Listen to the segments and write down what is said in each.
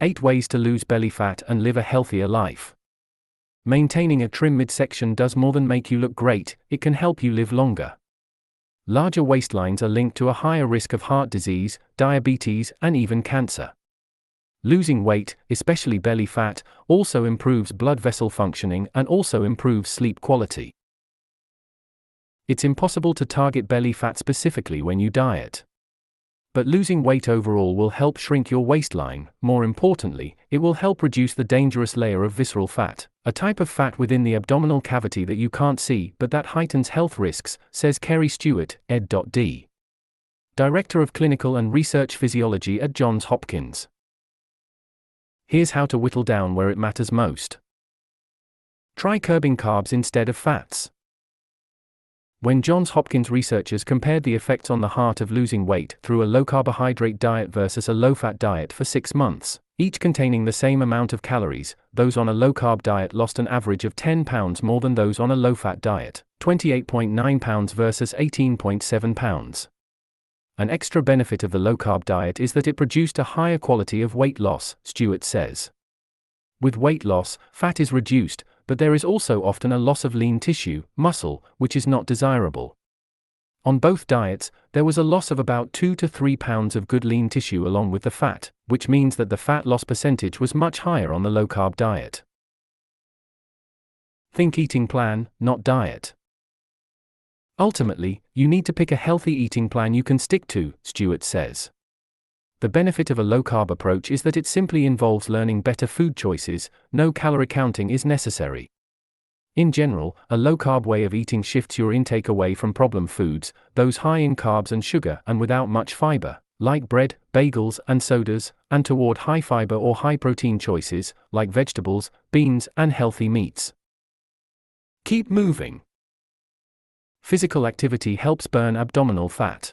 8 Ways to Lose Belly Fat and Live a Healthier Life. Maintaining a trim midsection does more than make you look great, it can help you live longer. Larger waistlines are linked to a higher risk of heart disease, diabetes, and even cancer. Losing weight, especially belly fat, also improves blood vessel functioning and also improves sleep quality. It's impossible to target belly fat specifically when you diet. But losing weight overall will help shrink your waistline. More importantly, it will help reduce the dangerous layer of visceral fat, a type of fat within the abdominal cavity that you can't see but that heightens health risks, says Kerry Stewart, ed.d. Director of Clinical and Research Physiology at Johns Hopkins. Here's how to whittle down where it matters most. Try curbing carbs instead of fats. When Johns Hopkins researchers compared the effects on the heart of losing weight through a low-carbohydrate diet versus a low-fat diet for 6 months, each containing the same amount of calories, those on a low-carb diet lost an average of 10 pounds more than those on a low-fat diet, 28.9 pounds versus 18.7 pounds. An extra benefit of the low-carb diet is that it produced a higher quality of weight loss, Stewart says. With weight loss, fat is reduced, but there is also often a loss of lean tissue, muscle, which is not desirable. On both diets, there was a loss of about 2 to 3 pounds of good lean tissue along with the fat, which means that the fat loss percentage was much higher on the low-carb diet. Think eating plan, not diet. Ultimately, you need to pick a healthy eating plan you can stick to, Stewart says. The benefit of a low-carb approach is that it simply involves learning better food choices, no calorie counting is necessary. In general, a low-carb way of eating shifts your intake away from problem foods, those high in carbs and sugar and without much fiber, like bread, bagels, and sodas, and toward high-fiber or high-protein choices, like vegetables, beans, and healthy meats. Keep moving. Physical activity helps burn abdominal fat.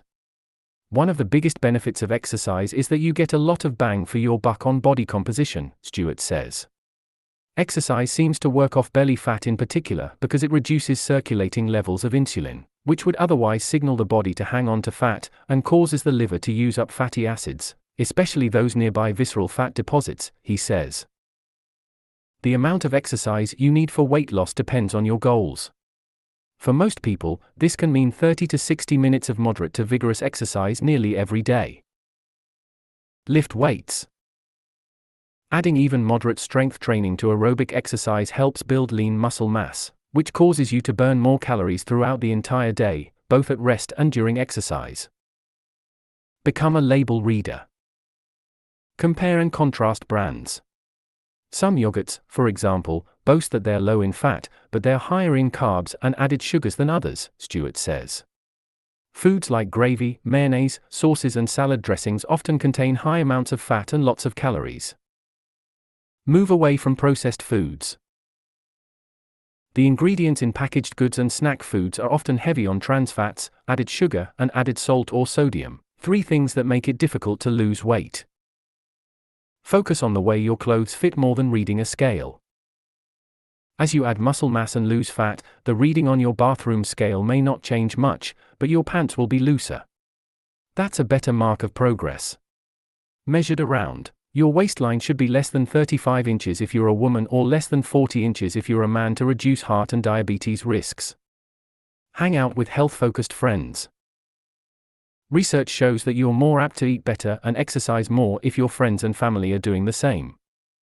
One of the biggest benefits of exercise is that you get a lot of bang for your buck on body composition, Stewart says. Exercise seems to work off belly fat in particular because it reduces circulating levels of insulin, which would otherwise signal the body to hang on to fat, and causes the liver to use up fatty acids, especially those nearby visceral fat deposits, he says. The amount of exercise you need for weight loss depends on your goals. For most people, this can mean 30 to 60 minutes of moderate to vigorous exercise nearly every day. Lift weights. Adding even moderate strength training to aerobic exercise helps build lean muscle mass, which causes you to burn more calories throughout the entire day, both at rest and during exercise. Become a label reader. Compare and contrast brands. Some yogurts, for example, boast that they're low in fat, but they're higher in carbs and added sugars than others, Stewart says. Foods like gravy, mayonnaise, sauces and salad dressings often contain high amounts of fat and lots of calories. Move away from processed foods. The ingredients in packaged goods and snack foods are often heavy on trans fats, added sugar, and added salt or sodium, 3 things that make it difficult to lose weight. Focus on the way your clothes fit more than reading a scale. As you add muscle mass and lose fat, the reading on your bathroom scale may not change much, but your pants will be looser. That's a better mark of progress. Measured around. Your waistline should be less than 35 inches if you're a woman or less than 40 inches if you're a man to reduce heart and diabetes risks. Hang out with health-focused friends. Research shows that you're more apt to eat better and exercise more if your friends and family are doing the same.